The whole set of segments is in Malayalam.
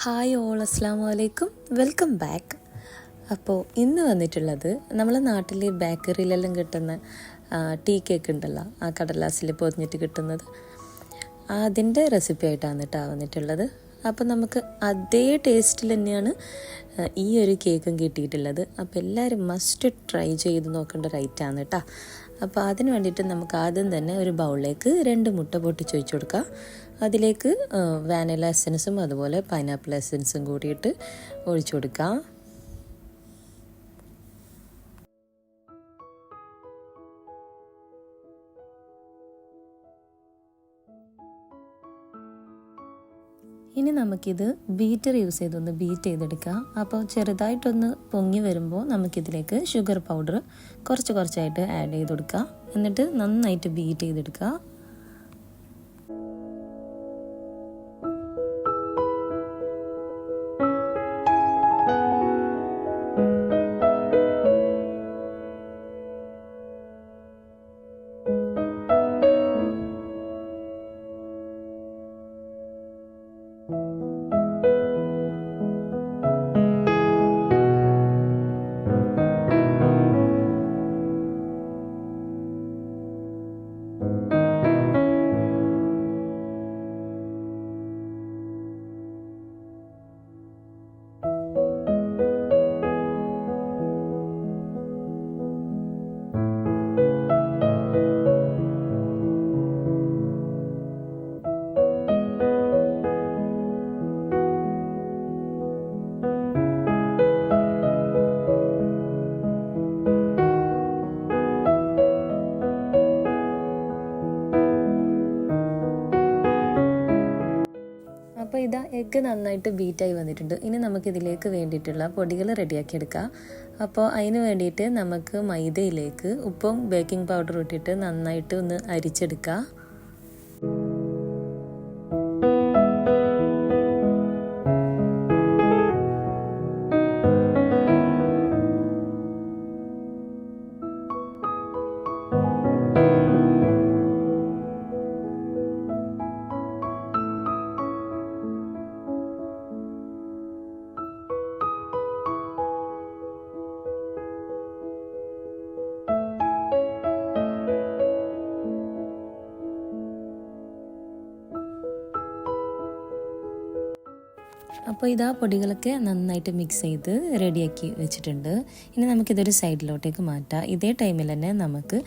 ഹായ് ഓൾ, അസ്സാം വലൈക്കും, വെൽക്കം ബാക്ക്. അപ്പോൾ ഇന്ന് വന്നിട്ടുള്ളത് നമ്മളെ നാട്ടിൽ ബേക്കറിയിലെല്ലാം കിട്ടുന്ന ടീ കേക്ക് ഉണ്ടല്ലോ, ആ കടലാസിൽ പൊതിഞ്ഞിട്ട് കിട്ടുന്നത്, അതിൻ്റെ റെസിപ്പി ആയിട്ടാണ് കേട്ടോ വന്നിട്ടുള്ളത്. അപ്പോൾ നമുക്ക് അതേ ടേസ്റ്റിൽ തന്നെയാണ് ഈ ഒരു കേക്കും കിട്ടിയിട്ടുള്ളത്. അപ്പോൾ എല്ലാവരും മസ്റ്റ് ട്രൈ ചെയ്ത് നോക്കേണ്ട ഒരു ഐറ്റമാണ് കേട്ടോ. അപ്പോൾ അതിന് വേണ്ടിയിട്ട് നമുക്ക് ആദ്യം തന്നെ ഒരു ബൗളിലേക്ക് 2 മുട്ട പൊട്ടിച്ച് ഒഴിച്ച് കൊടുക്കുക. അതിലേക്ക് വാനില എസൻസും അതുപോലെ പൈനാപ്പിൾ എസൻസും കൂടിയിട്ട് ഒഴിച്ചു കൊടുക്കുക. ഇനി നമുക്കിത് ബീറ്റർ യൂസ് ചെയ്തൊന്ന് ബീറ്റ് ചെയ്തെടുക്കാം. അപ്പോൾ ചെറുതായിട്ടൊന്ന് പൊങ്ങി വരുമ്പോൾ നമുക്കിതിലേക്ക് ഷുഗർ പൗഡർ കുറച്ചായിട്ട് ആഡ് ചെയ്ത് കൊടുക്കുക. എന്നിട്ട് നന്നായിട്ട് ബീറ്റ് ചെയ്തെടുക്കുക. അപ്പോൾ ഇതാ എഗ്ഗ് നന്നായിട്ട് ബീറ്റായി വന്നിട്ടുണ്ട്. ഇനി നമുക്കിതിലേക്ക് വേണ്ടിയിട്ടുള്ള പൊടികൾ റെഡിയാക്കി എടുക്കാം. അപ്പോൾ അതിന് വേണ്ടിയിട്ട് നമുക്ക് മൈദയിലേക്ക് ഉപ്പും ബേക്കിംഗ് പൗഡറും ഇട്ടിട്ട് നന്നായിട്ട് ഒന്ന് അരിച്ചെടുക്കുക. അപ്പോൾ ഇതാ പൊടികളൊക്കെ നന്നായിട്ട് മിക്സ് ചെയ്ത് റെഡിയാക്കി വെച്ചിട്ടുണ്ട്. ഇനി നമുക്കിതൊരു സൈഡിലോട്ടേക്ക് മാറ്റാം. ഇതേ ടൈമിൽ തന്നെ നമുക്ക്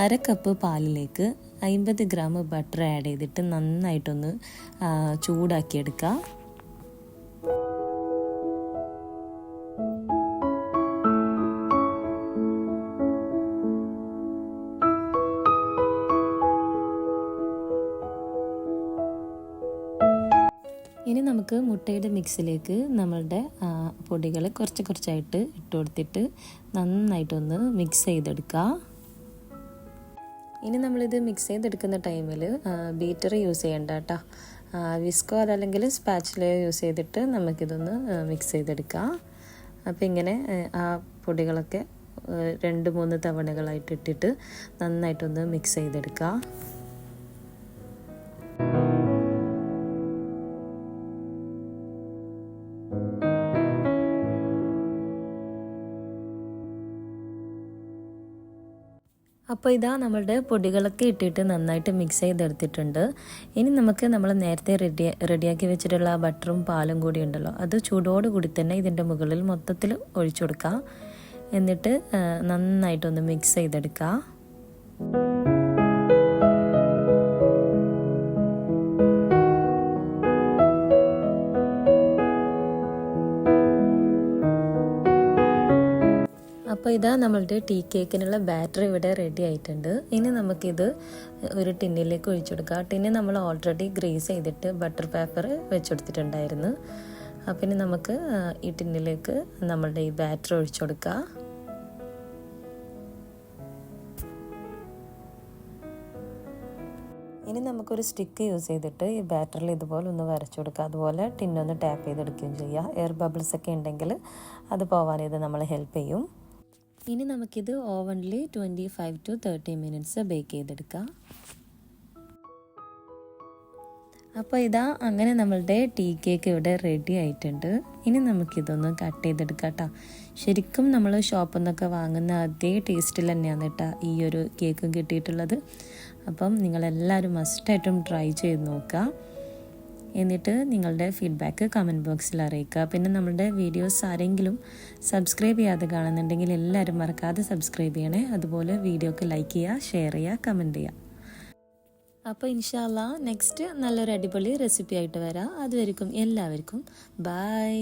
1/2 കപ്പ് പാലിലേക്ക് 50 ഗ്രാം ബട്ടർ ആഡ് ചെയ്തിട്ട് നന്നായിട്ടൊന്ന് ചൂടാക്കിയെടുക്കുക. ഇനി നമുക്ക് മുട്ടയുടെ മിക്സിലേക്ക് നമ്മളുടെ പൊടികൾ കുറച്ചായിട്ട് ഇട്ട് കൊടുത്തിട്ട് നന്നായിട്ടൊന്ന് മിക്സ് ചെയ്തെടുക്കുക. ഇനി നമ്മളിത് മിക്സ് ചെയ്തെടുക്കുന്ന ടൈമിൽ ബീറ്റർ യൂസ് ചെയ്യേണ്ട കേട്ടോ. വിസ്കോ അല്ലെങ്കിൽ സ്പാച്ചിലയോ യൂസ് ചെയ്തിട്ട് നമുക്കിതൊന്ന് മിക്സ് ചെയ്തെടുക്കാം. അപ്പോൾ ഇങ്ങനെ ആ പൊടികളൊക്കെ 2-3 തവണകളായിട്ട് ഇട്ടിട്ട് നന്നായിട്ടൊന്ന് മിക്സ് ചെയ്തെടുക്കുക. അപ്പോൾ ഇതാ നമ്മളുടെ പൊടികളൊക്കെ ഇട്ടിട്ട് നന്നായിട്ട് മിക്സ് ചെയ്തെടുത്തിട്ടുണ്ട്. ഇനി നമുക്ക് നമ്മൾ നേരത്തെ റെഡിയാക്കി വെച്ചിട്ടുള്ള ബട്ടറും പാലും കൂടി ഉണ്ടല്ലോ, അത് ചൂടോടുകൂടി തന്നെ ഇതിൻ്റെ മുകളിൽ മൊത്തത്തിൽ ഒഴിച്ചു കൊടുക്കുക. എന്നിട്ട് നന്നായിട്ടൊന്ന് മിക്സ് ചെയ്തെടുക്കുക. അപ്പോൾ ഇതാ നമ്മളുടെ ടീ കേക്കിനുള്ള ബാറ്റർ ഇവിടെ റെഡി ആയിട്ടുണ്ട്. ഇനി നമുക്കിത് ഒരു ടിന്നിലേക്ക് ഒഴിച്ചു കൊടുക്കാം. ടിന്ന് നമ്മൾ ഓൾറെഡി ഗ്രീസ് ചെയ്തിട്ട് ബട്ടർ പേപ്പർ വെച്ചെടുത്തിട്ടുണ്ടായിരുന്നു. അപ്പം ഇനി നമുക്ക് ഈ ടിന്നിലേക്ക് നമ്മളുടെ ഈ ബാറ്റർ ഒഴിച്ചു കൊടുക്കാം. ഇനി നമുക്കൊരു സ്റ്റിക്ക് യൂസ് ചെയ്തിട്ട് ഈ ബാറ്ററിൽ ഇതുപോലെ ഒന്ന് വരച്ചു കൊടുക്കുക. അതുപോലെ ടിന്നൊന്ന് ടാപ്പ് ചെയ്തെടുക്കുകയും ചെയ്യുക. എയർ ബബിൾസ് ഒക്കെ ഉണ്ടെങ്കിൽ അത് പോവാൻ ഇത് നമ്മളെ ഹെൽപ്പ് ചെയ്യും. ഇനി നമുക്കിത് ഓവനിൽ 25 to 30 മിനിറ്റ്സ് ബേക്ക് ചെയ്തെടുക്കാം. അപ്പോൾ ഇതാ അങ്ങനെ നമ്മളുടെ ടീ കേക്ക് ഇവിടെ റെഡി ആയിട്ടുണ്ട്. ഇനി നമുക്കിതൊന്ന് കട്ട് ചെയ്തെടുക്കാം കേട്ടോ. ശരിക്കും നമ്മൾ ഷോപ്പിൽ നിന്നൊക്കെ വാങ്ങുന്ന അതേ ടേസ്റ്റിൽ തന്നെയാണ് കേട്ടോ ഈ ഒരു കേക്കും കിട്ടിയിട്ടുള്ളത്. അപ്പം നിങ്ങളെല്ലാവരും മസ്റ്റായിട്ടും ട്രൈ ചെയ്ത് നോക്കുക. എന്നിട്ട് നിങ്ങളുടെ ഫീഡ്ബാക്ക് കമൻറ്റ് ബോക്സിൽ അറിയിക്കുക. പിന്നെ നമ്മളുടെ വീഡിയോസ് ആരെങ്കിലും സബ്സ്ക്രൈബ് ചെയ്യാതെ കാണുന്നുണ്ടെങ്കിൽ എല്ലാവരും മറക്കാതെ സബ്സ്ക്രൈബ് ചെയ്യണേ. അതുപോലെ വീഡിയോക്ക് ലൈക്ക് ചെയ്യുക, ഷെയർ ചെയ്യുക, കമൻറ്റ് ചെയ്യുക. അപ്പോൾ ഇൻഷാ അല്ലാഹ് നെക്സ്റ്റ് നല്ലൊരു അടിപൊളി റെസിപ്പി ആയിട്ട് വരാം. അതുവരെക്കും എല്ലാവർക്കും ബൈ.